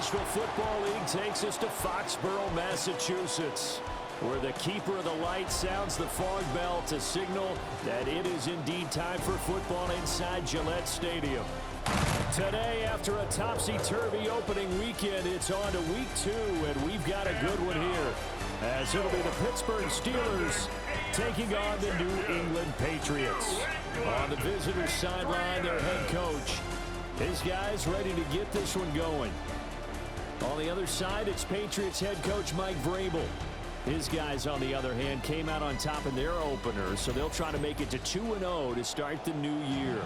National Football League takes us to Foxborough, Massachusetts, where the keeper of the light sounds the fog bell to signal that it is indeed time for football inside Gillette Stadium. Today, after a topsy-turvy opening weekend, it's on to week 2, and we've got a good one here, as it'll be the Pittsburgh Steelers taking on the New England Patriots. On the visitors' sideline, their head coach. His guys ready to get this one going. On the other side, it's Patriots head coach Mike Vrabel. His guys, on the other hand, came out on top in their opener, so they'll try to make it to 2-0 to start the new year.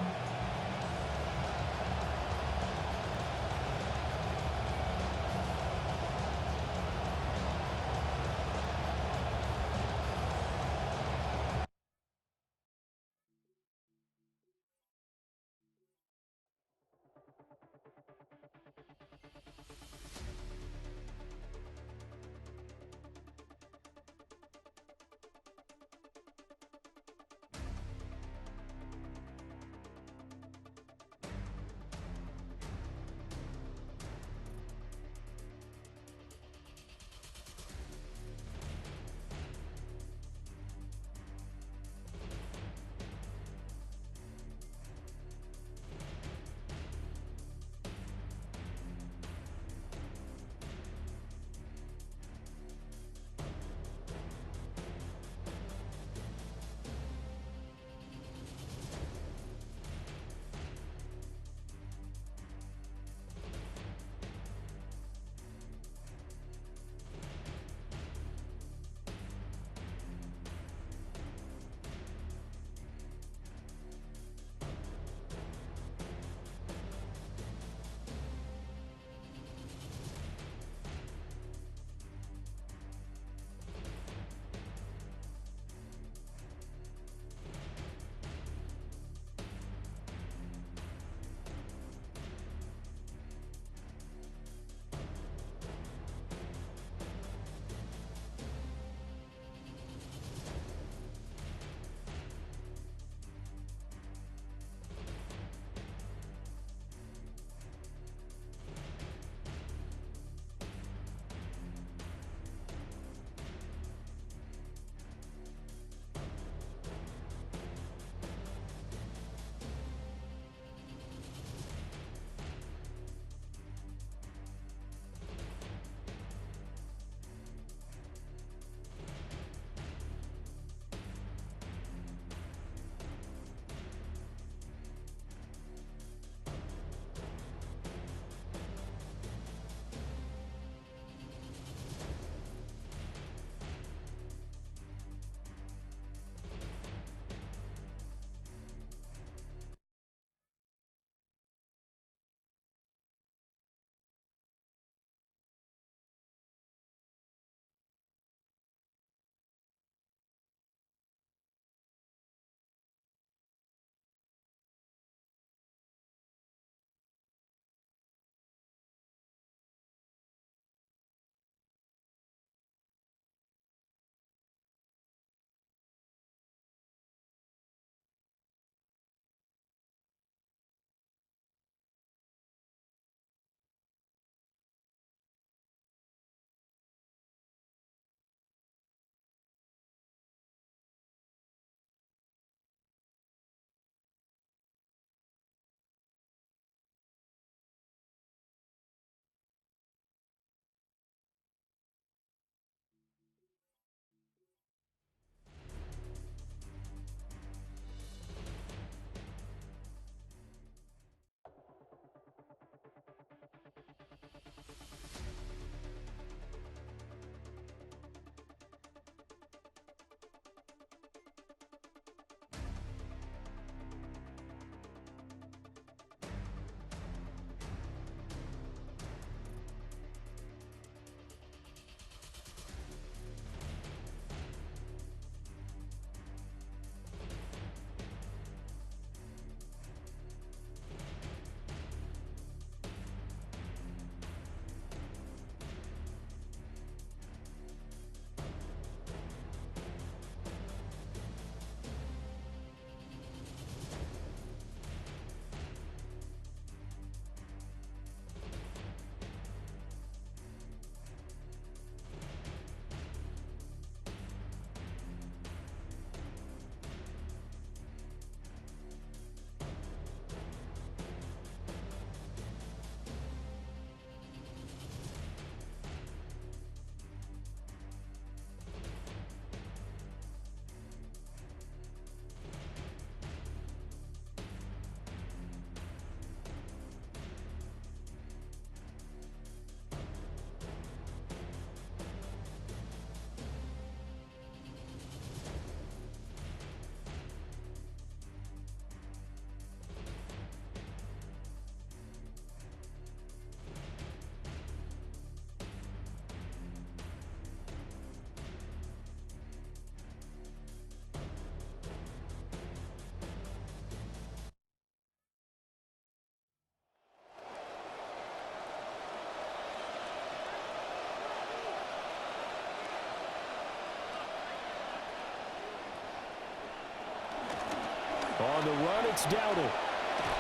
On the run, it's Dowdle.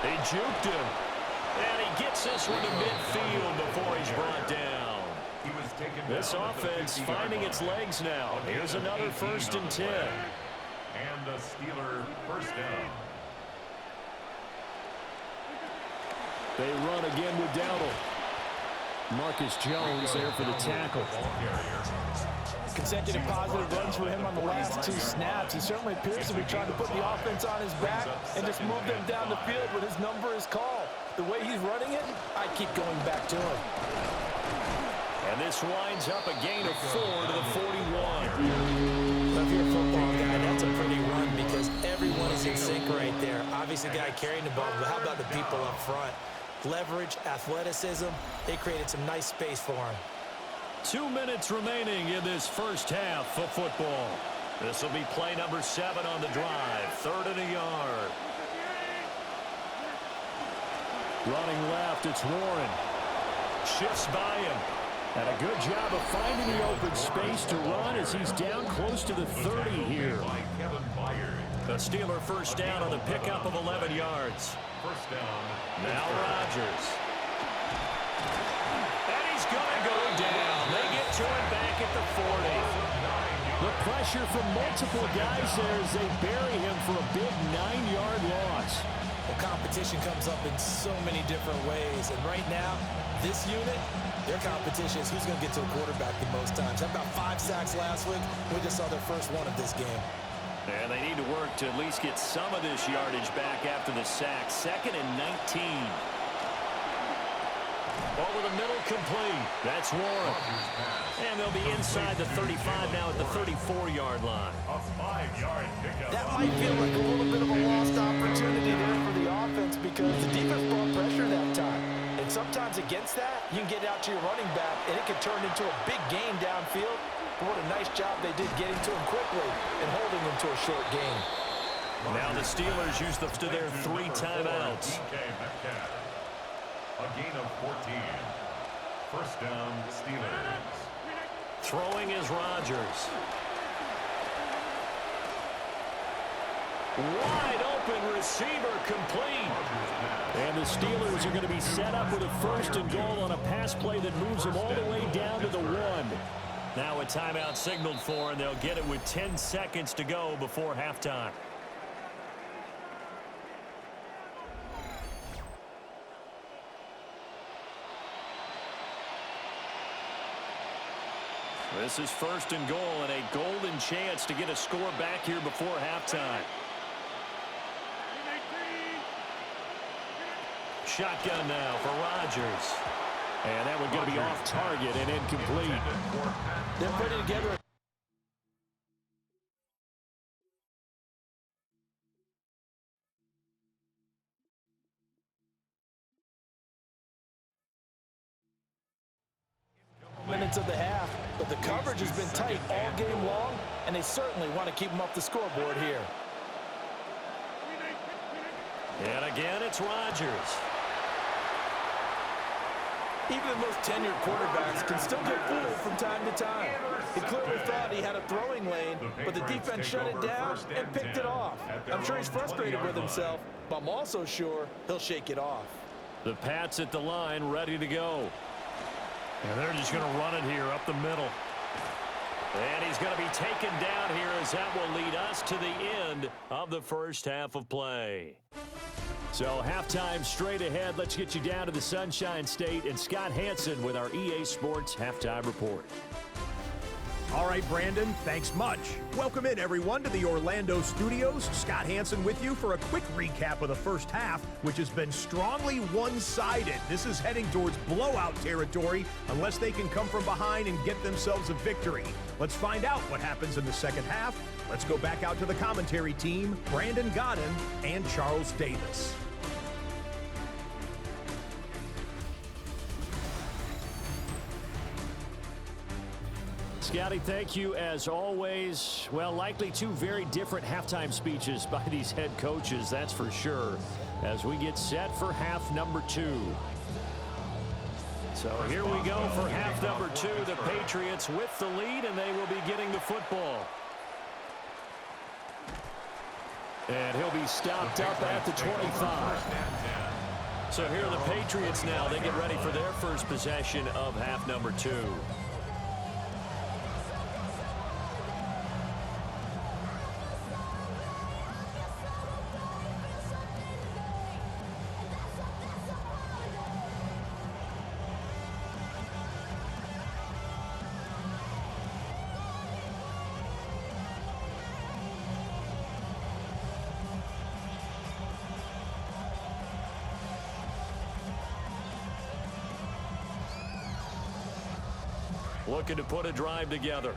They juked him. And he gets this one to midfield before he's brought down. This offense finding its legs now. Here's another 1st and 10. And a Steeler first down. They run again with Dowdle. Marcus Jones there for the tackle. Consecutive positive runs for him on the last 2 snaps. He certainly appears to be trying to put the offense on his back and just move them down the field when his number is called. The way he's running it, I keep going back to him. And this winds up a gain of 4 to the 41. If you're a football guy, that's a pretty run because everyone is in sync right there. Obviously, the guy carrying the ball, but how about the people up front? Leverage, athleticism, they created some nice space for him. 2 minutes remaining in this first half of football. This will be play number 7 on the drive. 3rd and a yard. Running left, it's Warren. Shifts by him. And a good job of finding the open space to run as he's down close to the 30 here. The Steeler first down on the pickup of 11 yards. First down. Now Rodgers. And he's going to go down. They get to him back at the 40. The pressure from multiple guys there as they bury him for a big 9-yard loss. Well, competition comes up in so many different ways. And right now, this unit, their competition is who's going to get to the quarterback the most times. Had about 5 sacks last week. We just saw their first one of this game. And they need to work to at least get some of this yardage back after the sack. 2nd and 19. Over the middle, complete. That's Warren. And they'll be inside the 35 now at the 34-yard line. A 5-yard pickup. That might feel like a little bit of a lost opportunity there for the offense because the defense brought pressure that time. And sometimes against that, you can get out to your running back, and it can turn into a big gain downfield. But what a nice job they did getting to him quickly and holding him to a short gain. Now the Steelers use them to their 3 timeouts. A gain of 14. First down, Steelers. Throwing is Rodgers. Wide open receiver complete. And the Steelers are going to be set up with a 1st and goal on a pass play that moves them all the way down to the 1. Now a timeout signaled for, and they'll get it with 10 seconds to go before halftime. This is 1st and goal and a golden chance to get a score back here before halftime. Shotgun now for Rodgers. And that one going to be off target and incomplete. They're putting together minutes of the half, but the coverage has been tight all game long, and they certainly want to keep them up the scoreboard here. And again, it's Rodgers. Even the most tenured quarterbacks can still get fooled from time to time. He clearly thought he had a throwing lane, but the defense shut it down and picked it off. I'm sure he's frustrated with himself, but I'm also sure he'll shake it off. The Pats at the line, ready to go. And they're just going to run it here up the middle. And he's going to be taken down here as that will lead us to the end of the first half of play. So halftime straight ahead. Let's get you down to the Sunshine State and Scott Hansen with our EA Sports Halftime Report. All right, Brandon, thanks much. Welcome in, everyone, to the Orlando studios. Scott Hansen with you for a quick recap of the first half, which has been strongly one-sided. This is heading towards blowout territory unless they can come from behind and get themselves a victory. Let's find out what happens in the second half. Let's go back out to the commentary team, Brandon Godden and Charles Davis. Scotty, thank you as always. Well, likely 2 very different halftime speeches by these head coaches, that's for sure, as we get set for half number 2. So here we go for half number 2. The Patriots with the lead, and they will be getting the football. And he'll be stopped up at the 25. So here are the Patriots now. They get ready for their first possession of half number 2. Looking to put a drive together.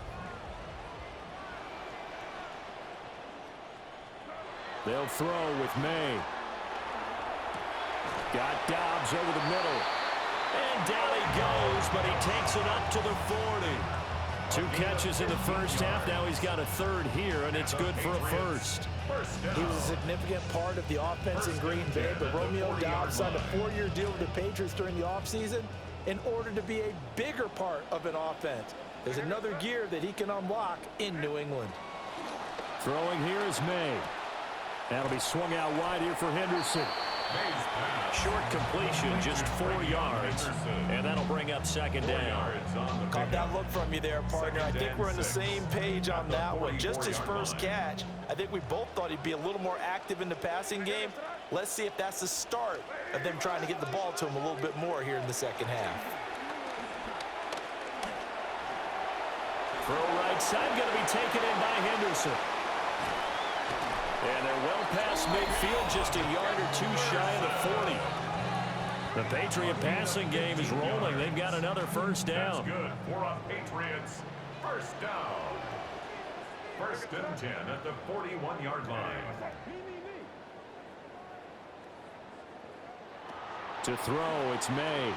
They'll throw with May. Got Dobbs over the middle. And down he goes, but he takes it up to the 40. 2 catches in the first half. Now he's got a third here, and it's good for a first. He was a significant part of the offense in Green Bay, but Romeo Dobbs signed a 4-year deal with the Patriots during the offseason in order to be a bigger part of an offense. There's another gear that he can unlock in New England. Throwing here is May. That'll be swung out wide here for Henderson. Short completion, just 4 yards, and that'll bring up second down. Caught that look from you there, partner. I think we're on the same page on that one. Just his first catch. I think we both thought he'd be a little more active in the passing game. Let's see if that's the start of them trying to get the ball to him a little bit more here in the second half. Throw right side, going to be taken in by Henderson. And they're well past midfield, just a yard or 2 shy of the 40. The Patriot passing game is rolling. They've got another first down. That's good for a Patriots first down. 1st and 10 at the 41-yard line. To throw, it's May.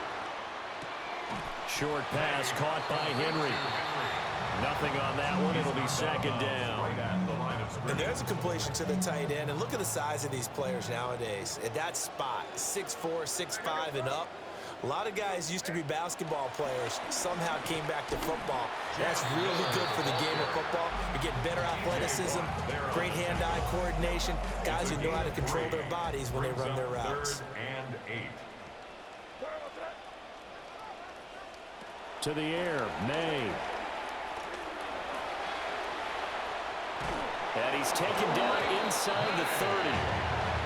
Short pass caught by Henry. Nothing on that one. It'll be second down. And there's a completion to the tight end. And look at the size of these players nowadays. At that spot, 6'4", 6'5", and up. A lot of guys used to be basketball players, somehow came back to football. That's really good for the game of football. You're getting better athleticism, great hand-eye coordination, guys who know how to control their bodies when they run their routes. 3rd and 8. To the air, May. And he's taken down inside the 30.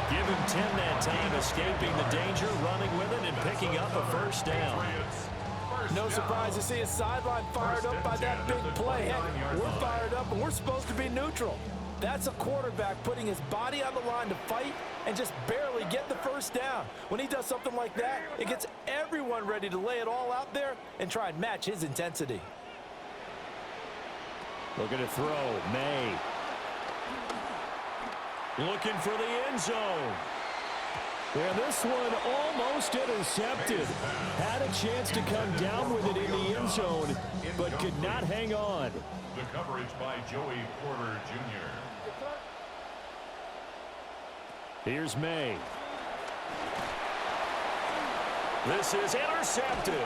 Give him 10 that time, escaping the danger, running with it, and picking up a first down. No surprise to see a sideline fired up by that big play. Heck, we're fired up, and we're supposed to be neutral. That's a quarterback putting his body on the line to fight and just barely get the first down. When he does something like that, it gets everyone ready to lay it all out there and try and match his intensity. Looking to throw, May. Looking for the end zone. And this one almost intercepted. Had a chance to come down with it in the end zone, but could not hang on. The coverage by Joey Porter Jr. Here's May. This is intercepted.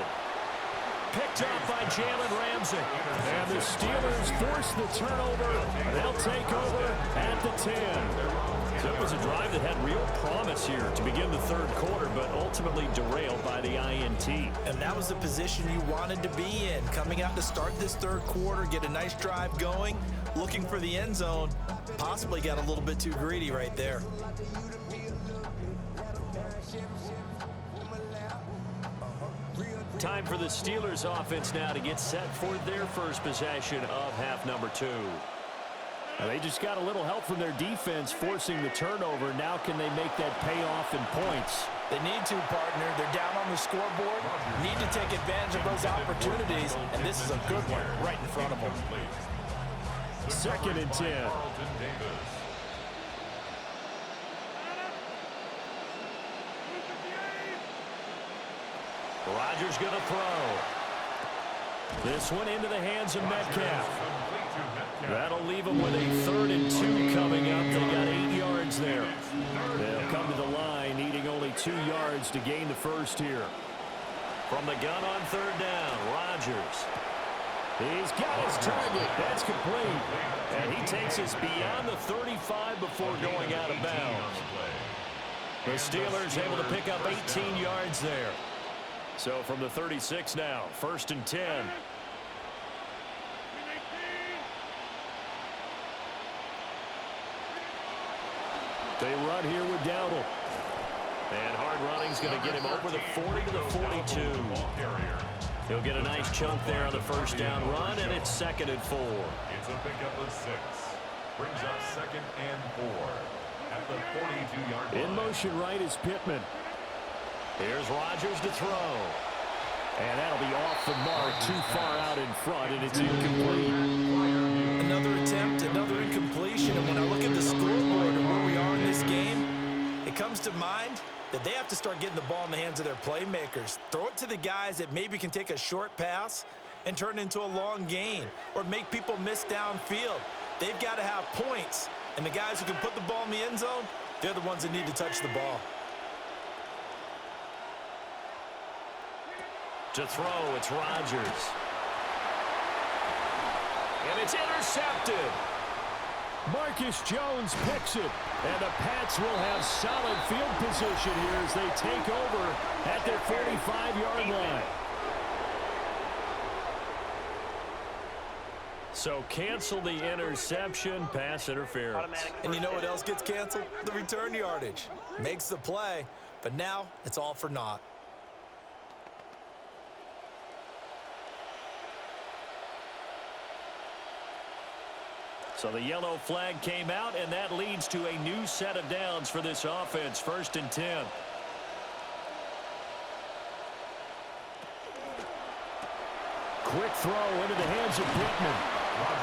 Picked up by Jalen Ramsey. And the Steelers force the turnover. They'll take over at the 10. So it was a drive that had real promise here to begin the third quarter, but ultimately derailed by the INT. And that was the position you wanted to be in. Coming out to start this third quarter, get a nice drive going, looking for the end zone. Possibly got a little bit too greedy right there. Time for the Steelers offense now to get set for their first possession of half number 2. Now they just got a little help from their defense forcing the turnover. Now can they make that pay off in points? They need to, partner. They're down on the scoreboard. Need to take advantage of those opportunities, and this is a good one right in front of them. 2nd and 10. Rodgers going to throw. This one into the hands of Metcalf. That'll leave them with a 3rd and 2 coming up. They got 8 yards there. They'll come to the line, needing only 2 yards to gain the first here. From the gun on 3rd down, Rodgers. He's got his target. That's complete. And he takes us beyond the 35 before going out of bounds. The Steelers able to pick up 18 yards there. So from the 36 now, 1st and 10. They run here with Dowdle. And hard running's going to get him over the 40 to the 42. He'll get a nice chunk there on the first down run, and it's 2nd and 4. It's a pickup of 6. Brings up 2nd and 4 at the 42-yard line. In motion right is Pittman. Here's Rodgers to throw. And that'll be off the mark, too far out in front, and it's incomplete. Another attempt, another incompletion, and when I look at the scoreboard and where we are in this game, it comes to mind that they have to start getting the ball in the hands of their playmakers. Throw it to the guys that maybe can take a short pass and turn it into a long gain or make people miss downfield. They've got to have points, and the guys who can put the ball in the end zone, they're the ones that need to touch the ball. To throw, it's Rodgers. And it's intercepted. Marcus Jones picks it. And the Pats will have solid field position here as they take over at their 45-yard line. So cancel the interception, pass interference. And you know what else gets canceled? The return yardage. Makes the play, but now it's all for naught. So the yellow flag came out, and that leads to a new set of downs for this offense. 1st and 10. Quick throw into the hands of Pittman.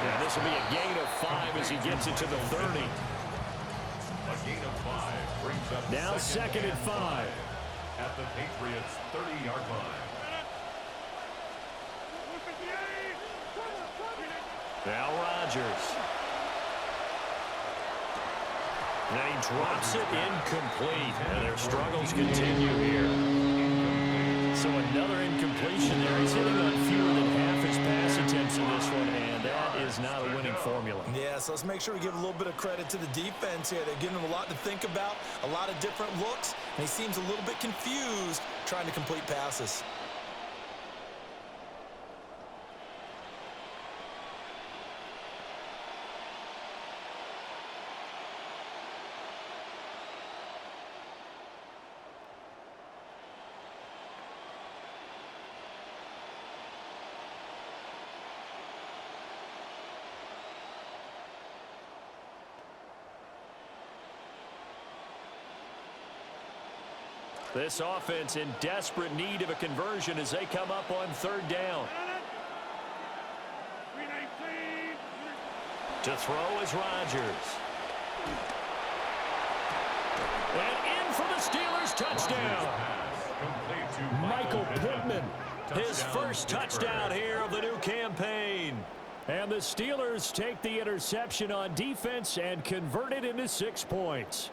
And this will be a gain of 5 as he gets it to the 30. A gain of 5 brings up Now 2nd and 5. At the Patriots' 30-yard line. Now Rodgers. And he drops it incomplete. And their struggles continue here. So another incompletion there. He's hitting on fewer than half his pass attempts in this one, and that is not a winning formula. Yeah, so let's make sure we give a little bit of credit to the defense here. They're giving him a lot to think about, a lot of different looks, and he seems a little bit confused trying to complete passes. This offense in desperate need of a conversion as they come up on 3rd down. To throw is Rodgers. And in for the Steelers touchdown. Michael Pittman, his first touchdown here of the new campaign. And the Steelers take the interception on defense and convert it into 6 points.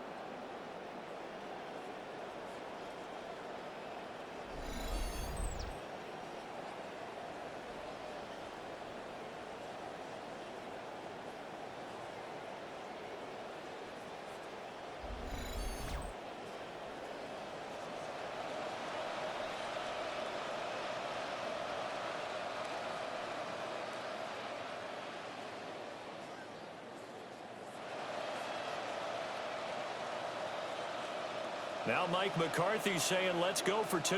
Now Mike McCarthy saying, let's go for 2.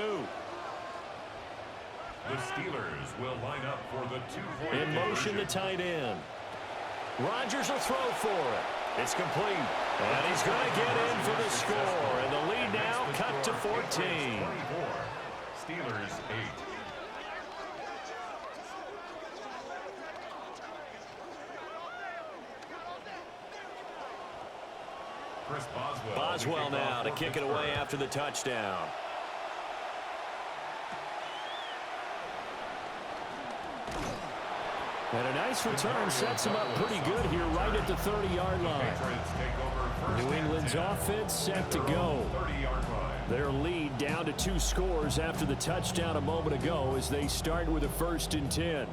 The Steelers will line up for the 2-point In motion, the tight end. Rodgers will throw for it. It's complete. And he's going to get in for the score. And the lead now cut to 14. 24. Steelers 8. Boswell now to kick it away after the touchdown. And a nice return sets him up pretty good here right at the 30-yard line. New England's offense set to go. Their lead down to 2 scores after the touchdown a moment ago as they start with a 1st and 10.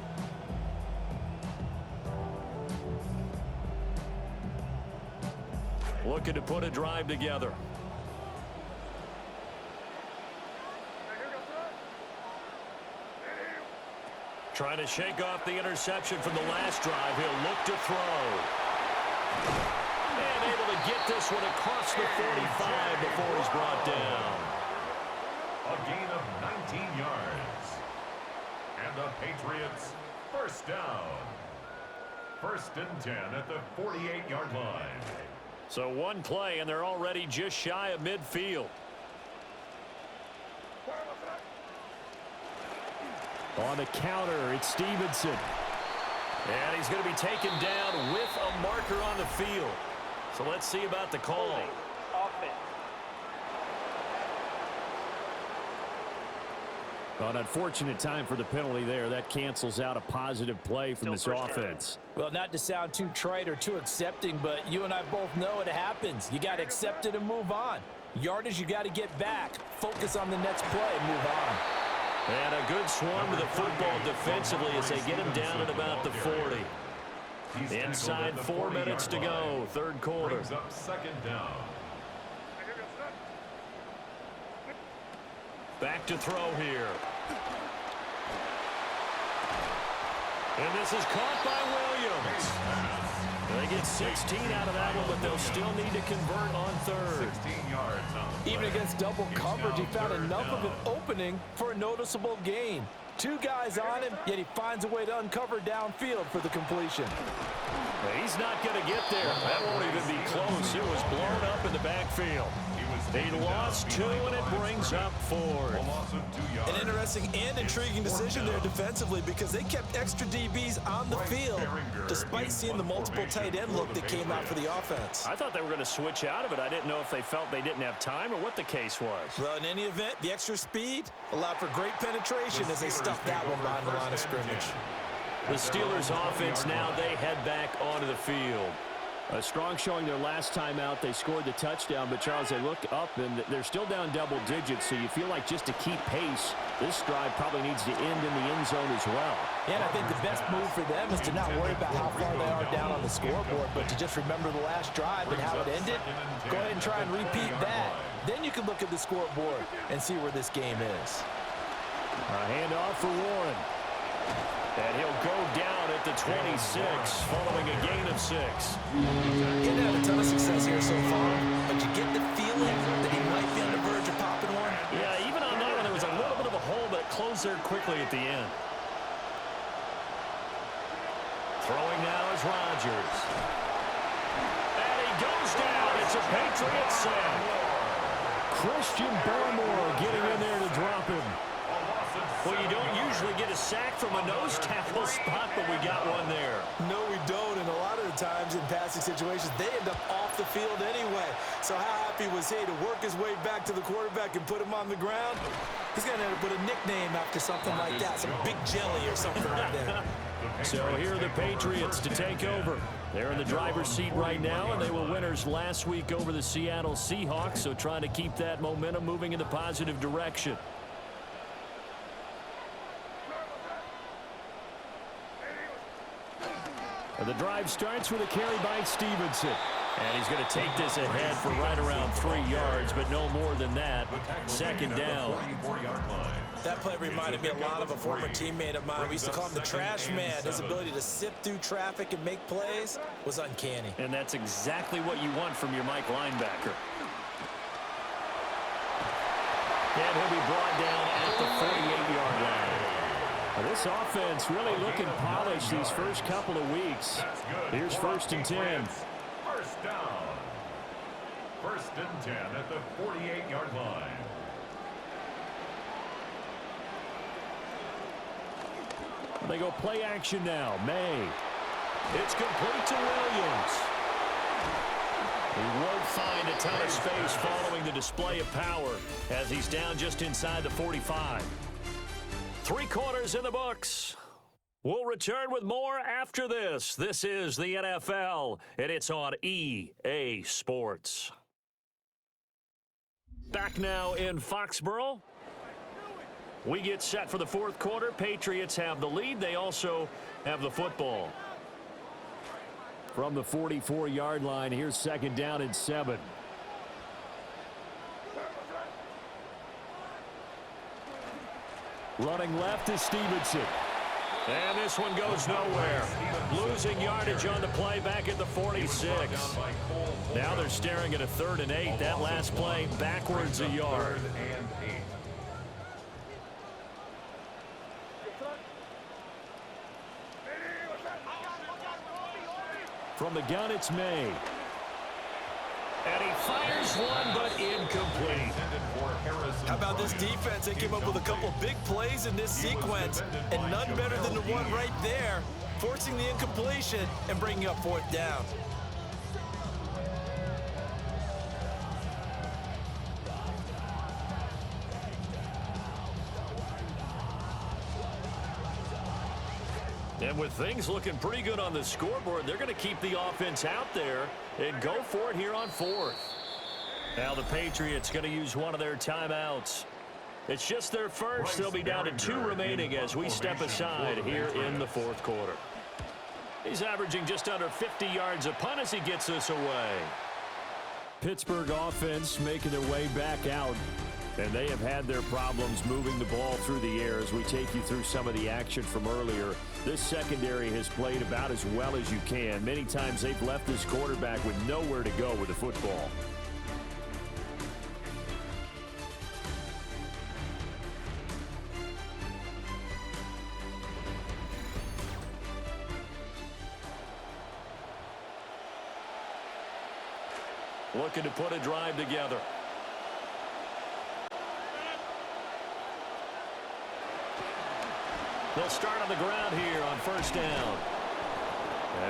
looking to put a drive together. Trying to shake off the interception from the last drive. He'll look to throw. And able to get this one across the 45 before he's brought down. A gain of 19 yards. And the Patriots first down. 1st and 10 at the 48-yard line. So one play, and they're already just shy of midfield. On the counter, it's Stevenson. And he's going to be taken down with a marker on the field. So let's see about the call. An unfortunate time for the penalty there. That cancels out a positive play from this offense. Well, not to sound too trite or too accepting, but you and I both know it happens. You got to accept it and move on. Yardage, you got to get back. Focus on the next play and move on. And a good swarm to the football defensively as they get him down at about the 40. Inside 4 minutes to go, 3rd quarter. Brings up 2nd down. Back to throw here. And this is caught by Williams. They get 16 out of that one, but they'll still need to convert on 3rd. 16 yards on the play. Even against double coverage, he found enough of an opening for a noticeable gain. 2 guys on him, yet he finds a way to uncover downfield for the completion. He's not going to get there. That won't even be close. It was blown up in the backfield. He lost 2, and it brings up 4. An interesting and intriguing decision there defensively because they kept extra DBs on the field despite seeing the multiple tight end look that came out for the offense. I thought they were going to switch out of it. I didn't know if they felt they didn't have time or what the case was. Well, in any event, the extra speed allowed for great penetration as they stuffed that one behind the line of scrimmage. The Steelers offense now, they head back onto the field. A strong showing their last time out. They scored the touchdown, but Charles, they look up and they're still down double digits, so you feel like just to keep pace, this drive probably needs to end in the end zone as well. And I think the best move for them is to not worry about how far they are down on the scoreboard, but to just remember the last drive and how it ended. Go ahead and try and repeat that. Then you can look at the scoreboard and see where this game is. A handoff for Warren. And he'll go down at the 26, following a gain of 6. He didn't have a ton of success here so far, but you get the feeling that he might be on the verge of popping one. Yeah, even on that one, there was a little bit of a hole, but it closed there quickly at the end. Throwing now is Rodgers. And he goes down. It's a Patriots sack. Christian Barmore getting in there to drop him. Well, you don't usually get a sack from a nose tackle spot, but we got one there. No, we don't, and a lot of the times in passing situations, they end up off the field anyway. So how happy was he to work his way back to the quarterback and put him on the ground? He's going to end up with a nickname after something like that, some Big Jelly or something like that. So here are the Patriots to take over. They're in the driver's seat right now, and they were winners last week over the Seattle Seahawks, so trying to keep that momentum moving in the positive direction. The drive starts with a carry by Stevenson. And he's going to take this ahead for right around 3 yards, but no more than that. 2nd down. That play reminded me a lot of a former teammate of mine. We used to call him the trash man. His ability to sift through traffic and make plays was uncanny. And that's exactly what you want from your Mike linebacker. And he'll be brought down at the 48-yard line. This offense really looking polished these first couple of weeks. Here's 1st and 10. First down. 1st and 10 at the 48-yard line. They go play action now. May. It's complete to Williams. He won't find a ton of space following the display of power as he's down just inside the 45. 3 quarters in the books. We'll return with more after this. This is the NFL, and it's on EA Sports. Back now in Foxborough. We get set for the 4th quarter. Patriots have the lead. They also have the football. From the 44-yard line, here's second down and 7. Running left is Stevenson. And this one goes nowhere. Losing yardage on the play back at the 46. Now they're staring at a 3rd and 8. That last play backwards a yard. From the gun, it's May. And he fires one, but incomplete. How about this defense? They came up with a couple big plays in this sequence, and none better than the one right there, forcing the incompletion and bringing up 4th down. And with things looking pretty good on the scoreboard, they're going to keep the offense out there and go for it here on 4th. Now the Patriots going to use one of their timeouts. It's just their first. They'll be down to 2 remaining as we step aside here in the 4th quarter. He's averaging just under 50 yards a punt as he gets this away. Pittsburgh offense making their way back out. And they have had their problems moving the ball through the air as we take you through some of the action from earlier. This secondary has played about as well as you can. Many times they've left this quarterback with nowhere to go with the football. Looking to put a drive together. They'll start on the ground here on 1st down.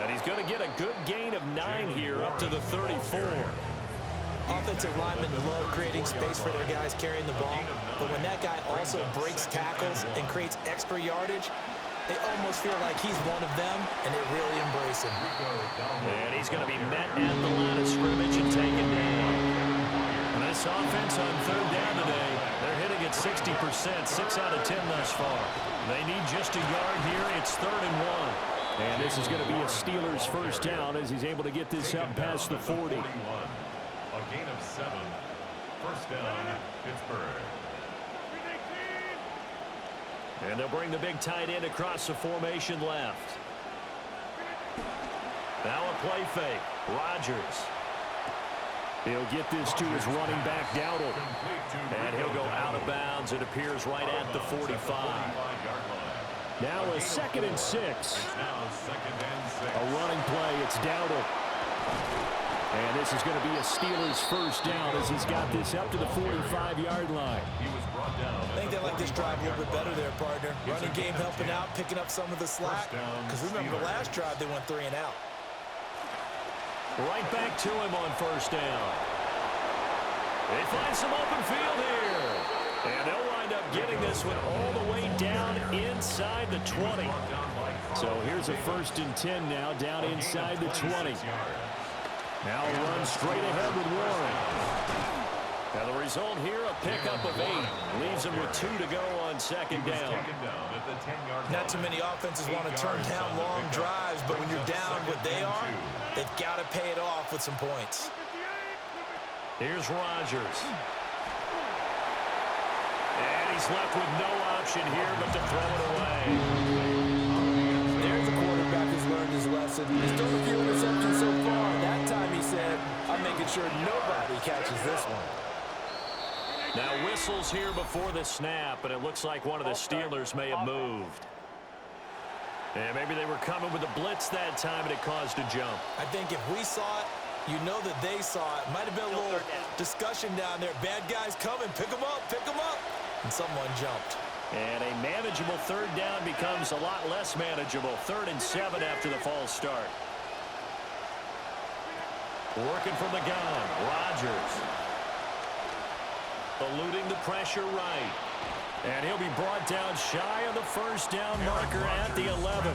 And he's going to get a good gain of 9 here up to the 34. Offensive linemen love creating space for their guys carrying the ball, but when that guy also breaks tackles and creates extra yardage, they almost feel like he's one of them, and they really embrace him. And he's going to be met at the line of scrimmage and taken down. And this offense on 3rd down today, they're hitting at 60%, 6 out of 10 thus far. They need just a yard here. It's 3rd and 1. And this is going to be a Steelers 1st down as he's able to get this up past the 40. A gain of 7. 1st down, Pittsburgh. And they'll bring the big tight end across the formation left. Now a play fake. Rodgers. He'll get this to his running back, Dowdle. And he'll go out of bounds. It appears right at the 45. Now a 2nd and 6. A running play. It's Dowdle. And this is going to be a Steelers 1st down as he's got this up to the 45-yard line. I think they like this drive a little bit better there, partner. Running game helping out, picking up some of the slack. Because remember, the last drive they went 3 and out. Right back to him on 1st down. They find some open field here. And they'll wind up getting this one all the way down inside the 20. So here's a 1st and 10 now, down inside the 20. Now a run straight ahead with Warren. Now the result here, a pickup of 8. Leaves him with 2 to go on 2nd down. Not too many offenses want to turn down long drives, but when you're down what they are, they've got to pay it off with some points. Here's Rodgers. And he's left with no option here but to throw it away. There's a quarterback who's learned his lesson. He's thrown a few interceptions so far. That time he said, I'm making sure nobody catches this one. Now whistles here before the snap, and it looks like one of the Steelers may have moved. And maybe they were coming with a blitz that time, and it caused a jump. I think if we saw it, you know that they saw it. Might have been a little discussion down there. Bad guys coming. Pick them up. Pick them up. And someone jumped. And a manageable 3rd down becomes a lot less manageable. 3rd and 7 after the false start. Working from the gun. Rodgers. Eluding the pressure right. And he'll be brought down shy of the 1st down marker at the 11.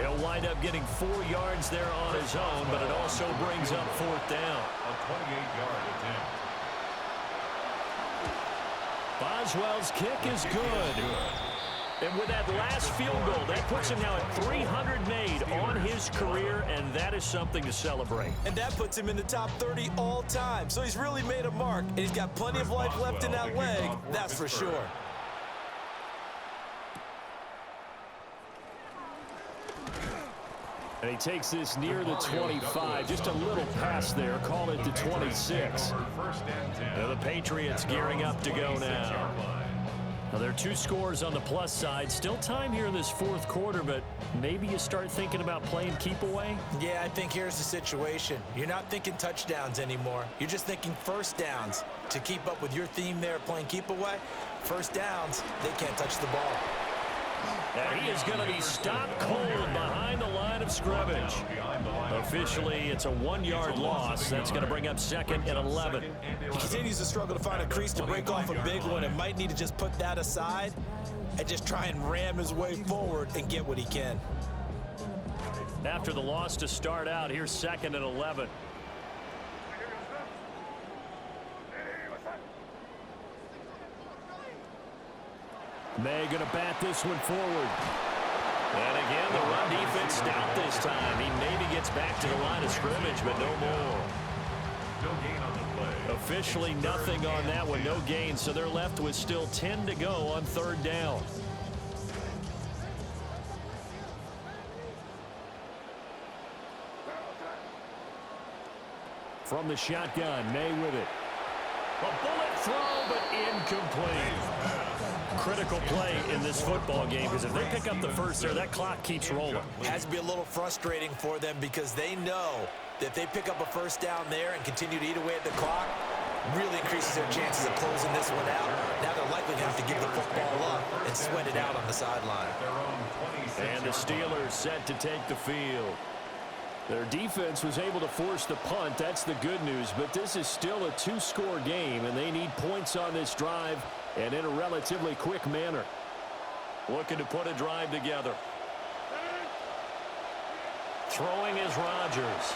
He'll wind up getting 4 yards there on his own, but it also brings up 4th down. A 28-yard attempt. Boswell's kick is good. And with that last field goal, that puts him now at 300 made on his career, and that is something to celebrate. And that puts him in the top 30 all time. So he's really made a mark, and he's got plenty of life left in that leg, that's for sure. And he takes this near the 25, just a little pass there, call it the 26. Now the Patriots gearing up to go now. Now there are 2 scores on the plus side. Still time here in this fourth quarter, but maybe you start thinking about playing keep away? Yeah, I think here's the situation. You're not thinking touchdowns anymore. You're just thinking first downs. To keep up with your theme there, playing keep away, first downs, they can't touch the ball. And he is going to be stopped cold behind the line of scrimmage. Officially, it's a 1-yard loss. That's going to bring up 2nd and 11. He continues to struggle to find a crease to break off a big one and might need to just put that aside and just try and ram his way forward and get what he can. After the loss to start out, here's 2nd and 11. May going to bat this one forward. And again, the run defense stout this time. He maybe gets back to the line of scrimmage, but no more. No gain on the play. Officially nothing on that one, no gain, so they're left with still 10 to go on 3rd down. From the shotgun, May with it. A bullet throw, but incomplete. Critical play in this football game, because if they pick up the first there, that clock keeps rolling. It has to be a little frustrating for them because they know that if they pick up a first down there and continue to eat away at the clock, really increases their chances of closing this one out. Now they're likely to have to give the football up and sweat it out on the sideline. And the Steelers set to take the field. Their defense was able to force the punt. That's the good news, but this is still a 2-score game, and they need points on this drive and in a relatively quick manner. Looking to put a drive together. Throwing is Rodgers.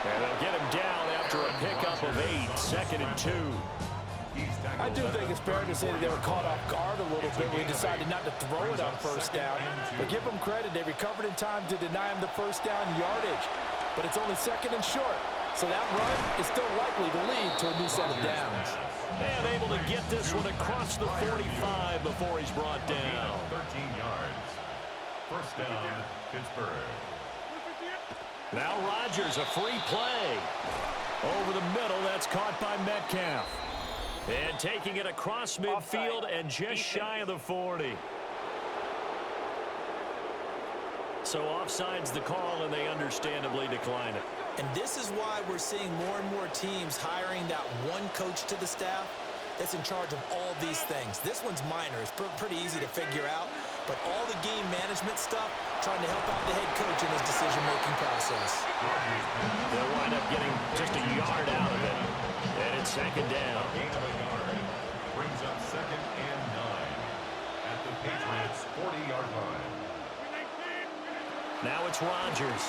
And they'll get him down after a pickup of 8, 2nd and 2. I do think it's fair to say that they were caught off guard a little bit when he decided not to throw it on first down. But give them credit, they recovered in time to deny him the first down yardage. But it's only 2nd and short. So that run is still likely to lead to a new set of downs. And able to get this one across the 45 before he's brought down. 13 yards. First down, Pittsburgh. Now Rodgers, a free play. Over the middle, that's caught by Metcalf. And taking it across midfield and just shy of the 40. So offside's the call, and they understandably decline it. And this is why we're seeing more and more teams hiring that one coach to the staff that's in charge of all these things. This one's minor. It's pretty easy to figure out. But all the game management stuff, trying to help out the head coach in his decision-making process. They'll wind up getting just a yard out of it. And it's 2nd down. Gain of a yard brings up 2nd and 9 at the Patriots' 40-yard line. Now it's Rodgers.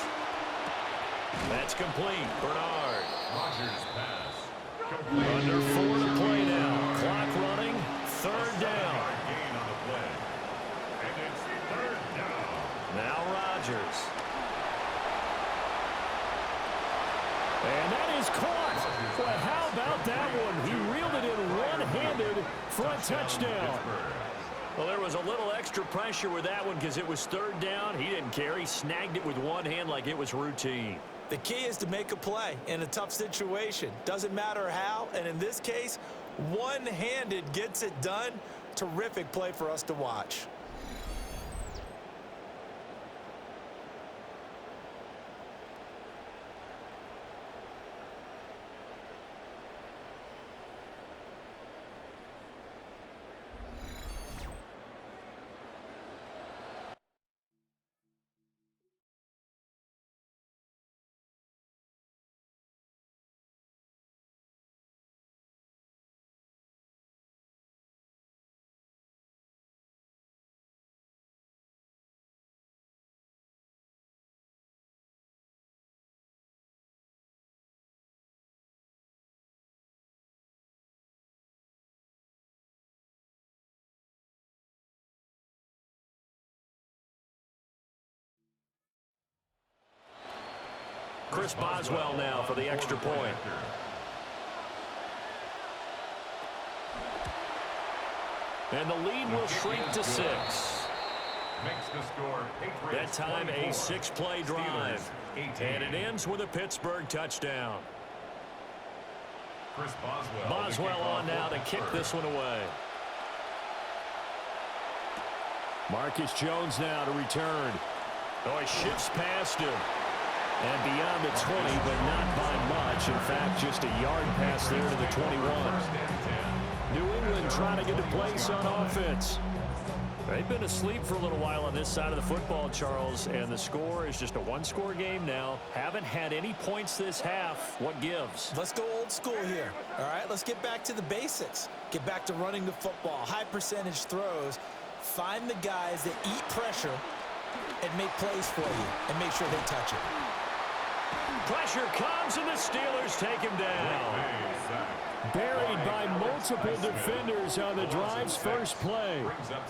That's complete. Bernard. Rodgers pass. Complete. Under 4 to play now. Clock running. 3rd down. Gain on the play. And it's 3rd down. Now Rodgers. And that is caught. But how about that one? He reeled it in one-handed for a touchdown. Well, there was a little extra pressure with that one because it was 3rd down. He didn't care. He snagged it with one hand like it was routine. The key is to make a play in a tough situation. Doesn't matter how, and in this case, one-handed gets it done. Terrific play for us to watch. Chris Boswell now for the extra point. And the lead will shrink to 6. Makes the score That Patriots time a 24, 6-play drive. Steelers 18. And it ends with a Pittsburgh touchdown. Chris Boswell. Boswell on now to kick this one away. Marcus Jones now to return. Oh, he shifts past him. And beyond the 20, but not by much. In fact, just a yard pass there to the 21. New England trying to get a place on offense. They've been asleep for a little while on this side of the football, Charles, and the score is just a one-score game now. Haven't had any points this half. What gives? Let's go old school here. All right, let's get back to the basics. Get back to running the football, high percentage throws. Find the guys that eat pressure and make plays for you and make sure they touch it. Pressure comes, and the Steelers take him down. Buried by multiple defenders on the drive's first play.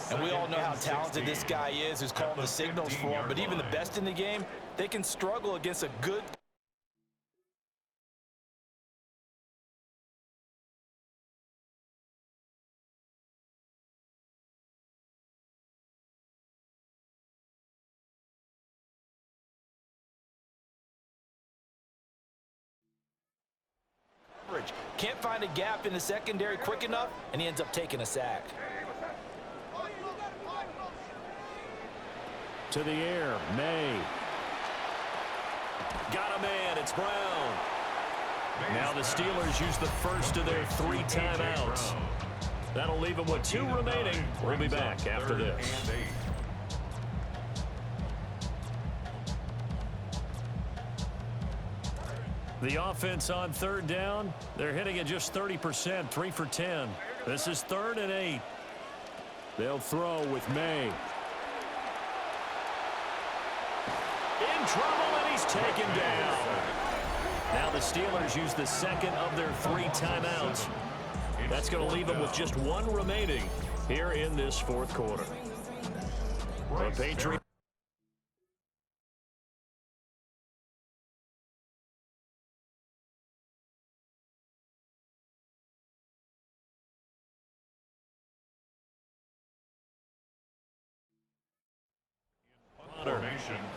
And we all know how talented this guy is who's calling the signals for him. But even the best in the game, they can struggle against a good coverage. Can't find a gap in the secondary quick enough, and he ends up taking a sack. To the air, May. Got a man, it's Brown. Now the Steelers use the first of their 3 timeouts. That'll leave them with 2 remaining. We'll be back after this. The offense on 3rd down, they're hitting at just 30%, 3 for 10. This is 3rd and 8. They'll throw with May. In trouble, and he's taken down. Now the Steelers use the second of their 3 timeouts. That's going to leave them with just 1 remaining here in this 4th quarter. The Patriots.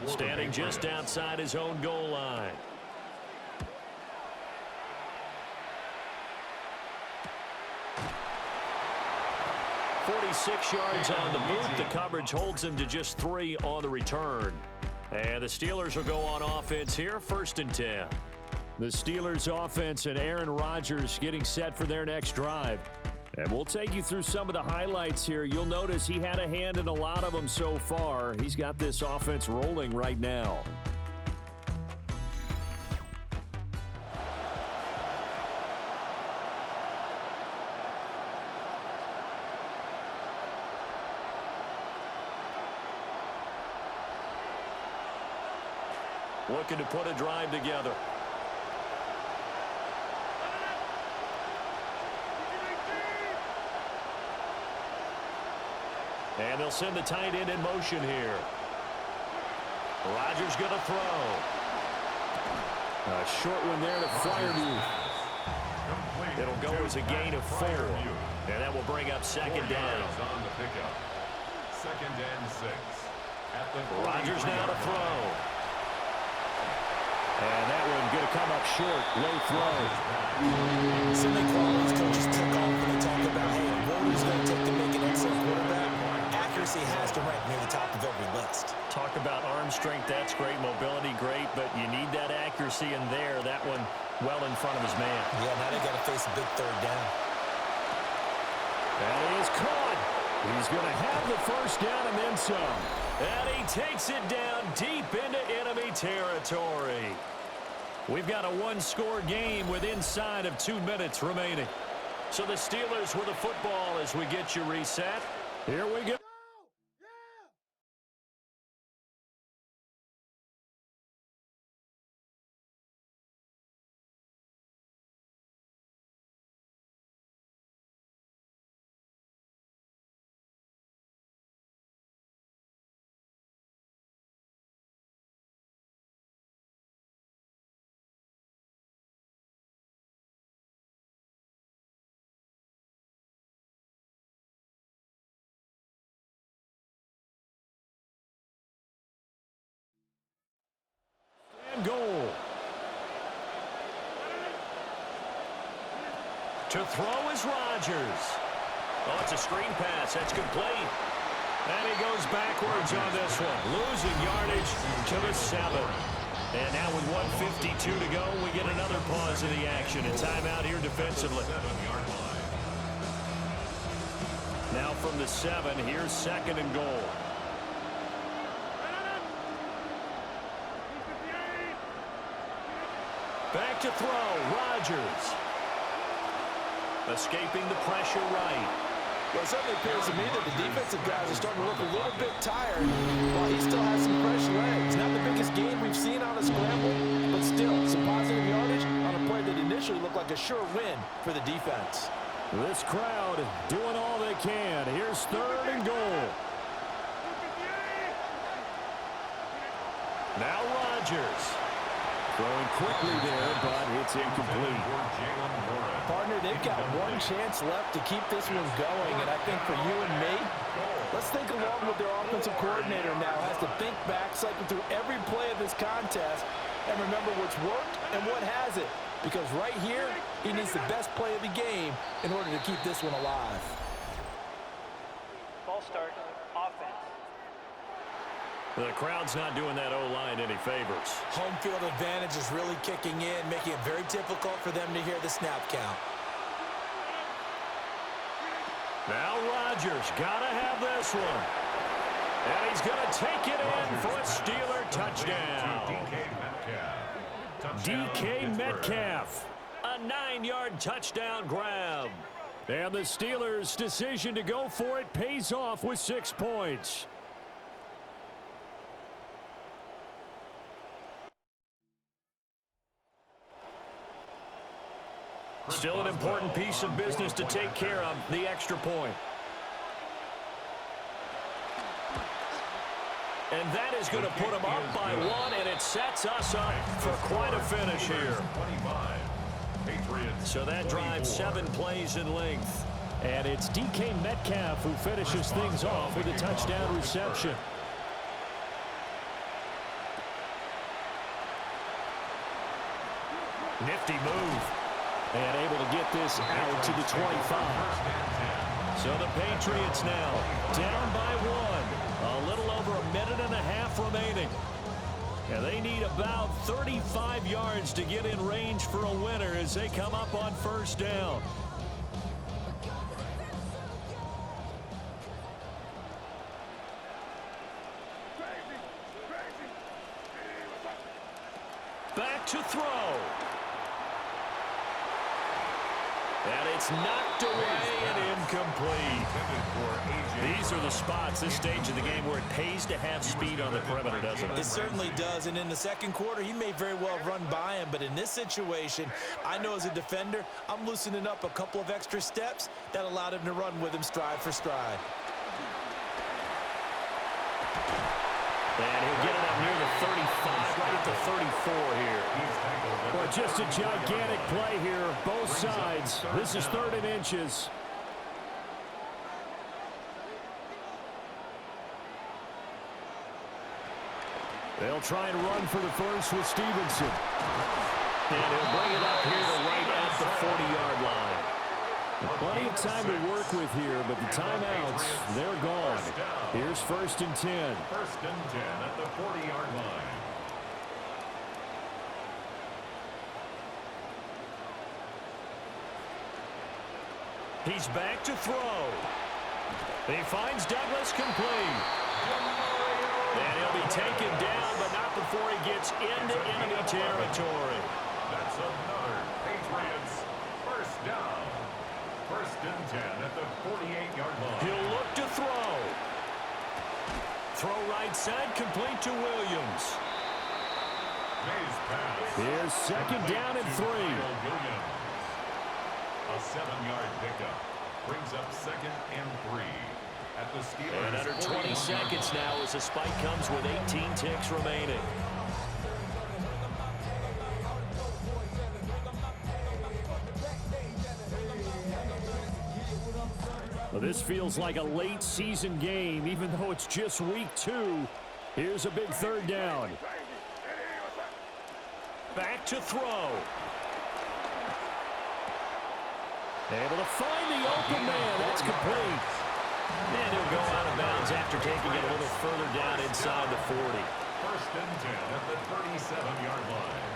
Standing just outside his own goal line. "46 yards on the boot. The coverage holds him to just 3 on the return. And the Steelers will go on offense here, 1st and 10. The Steelers offense and Aaron Rodgers getting set for their next drive. And we'll take you through some of the highlights here. You'll notice he had a hand in a lot of them so far. He's got this offense rolling right now. Looking to put a drive together. And they'll send the tight end in motion here. Rodgers going to throw. A short one there to Freiermuth. It'll go as a gain of 4. And that will bring up 2nd down. On the pickup. 2nd and 6. Rodgers now to throw. And that one going to come up short. Low throw. Sidney Crowell's coaches took off when they talk about, hey, what is going to take to make an excellent quarterback? Accuracy has to rank near the top of every list. Talk about arm strength. That's great. Mobility, great. But you need that accuracy in there. That one well in front of his man. Yeah, now they got to face a big 3rd down. And he is caught. He's going to have the 1st down and then some. And he takes it down deep into enemy territory. We've got a 1-score game with inside of 2 minutes remaining. So the Steelers with the football as we get you reset. Here we go. To throw is Rodgers. Oh, it's a screen pass. That's complete. And he goes backwards on this one. Losing yardage to the 7. And now with 1:52 to go, we get another pause in the action. A timeout here defensively. Now from the 7, here's 2nd and goal. Back to throw, Rodgers. Escaping the pressure right. Well, it certainly appears to me that the defensive guys are starting to look a little bit tired while he still has some fresh legs. Not the biggest gain we've seen on a scramble, but still some positive yardage on a play that initially looked like a sure win for the defense. This crowd doing all they can. Here's 3rd and goal. Now Rodgers. Throwing quickly there, but it's incomplete. Partner, they've got one chance left to keep this one going, and I think for you and me, let's think along with their offensive coordinator now. Has to think back, cycle through every play of this contest, and remember what's worked and what hasn't. Because right here, he needs the best play of the game in order to keep this one alive. Ball start, offense. The crowd's not doing that O-line any favors. Home field advantage is really kicking in, making it very difficult for them to hear the snap count. Now Rodgers, gotta have this one. And he's gonna take it in for a Steeler touchdown. DK Metcalf, a 9-yard touchdown grab. And the Steelers' decision to go for it pays off with 6 points. Still an important piece of business to take care of, the extra point. And that is going to put them up by 1, and it sets us up for quite a finish here. So that drives 7 plays in length. And it's DK Metcalf who finishes things off with a touchdown reception. Nifty move. And able to get this out to the 25. So the Patriots now down by 1. A little over a minute and a half remaining. And they need about 35 yards to get in range for a winner as they come up on 1st down. Back to throw. And it's knocked away and incomplete. These are the spots, this stage of the game, where it pays to have speed on the perimeter, doesn't it? It certainly does, and in the second quarter, he may very well run by him, but in this situation, I know as a defender, I'm loosening up a couple of extra steps that allowed him to run with him stride for stride. And he'll get it up near the 35, right at the 34 here. Well, just a gigantic play here, both sides. This is 3rd and inches. They'll try and run for the first with Stevenson. And he'll bring it up here to right at the 40-yard line. Plenty of time to work with here, but the timeouts, they're gone. Here's 1st and 10. 1st and 10 at the 40-yard line. He's back to throw. He finds Douglas complete. And he'll be taken down, but not before he gets into enemy territory. That's another Patriots 1st down. 1st and 10 at the 48-yard line. He'll look to throw. Throw right side, complete to Williams. Here's 2nd down and 3. A 7-yard pickup brings up 2nd and 3 at the Steelers. And under 20 seconds now as the spike comes with 18 ticks remaining. Well, this feels like a late season game, even though it's just week 2. Here's a big 3rd down. Back to throw. Able to find the open man. That's complete. And he'll go out of bounds after taking it a little further down inside the 40. First and 10 at the 37-yard line.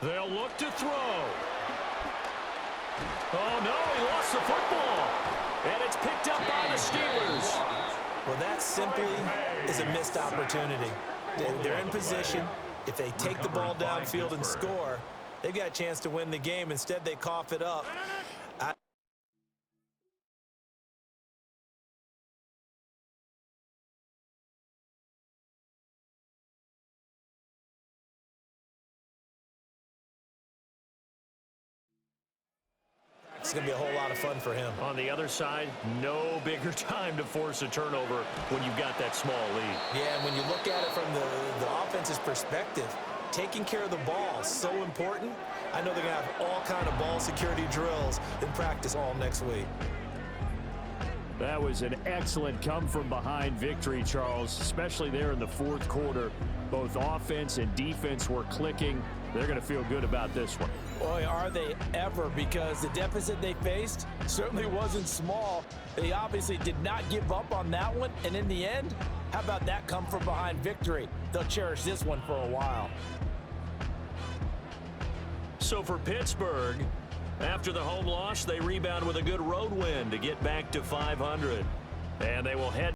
They'll look to throw. Oh, no, he lost the football. And it's picked up by the Steelers. Well, that simply is a missed opportunity. They're in position. If they take the ball downfield and score, they've got a chance to win the game. Instead, they cough it up. It's going to be a whole lot of fun for him. On the other side, no bigger time to force a turnover when you've got that small lead. Yeah, and when you look at it from the offense's perspective, taking care of the ball is so important. I know they're going to have all kind of ball security drills in practice all next week. That was an excellent come-from-behind victory, Charles, especially there in the fourth quarter. Both offense and defense were clicking. They're going to feel good about this one. Boy, are they ever, because the deficit they faced certainly wasn't small. They obviously did not give up on that one, and in the end, how about that come-from-behind victory? They'll cherish this one for a while. So for Pittsburgh, after the home loss, they rebound with a good road win to get back to 500. And they will head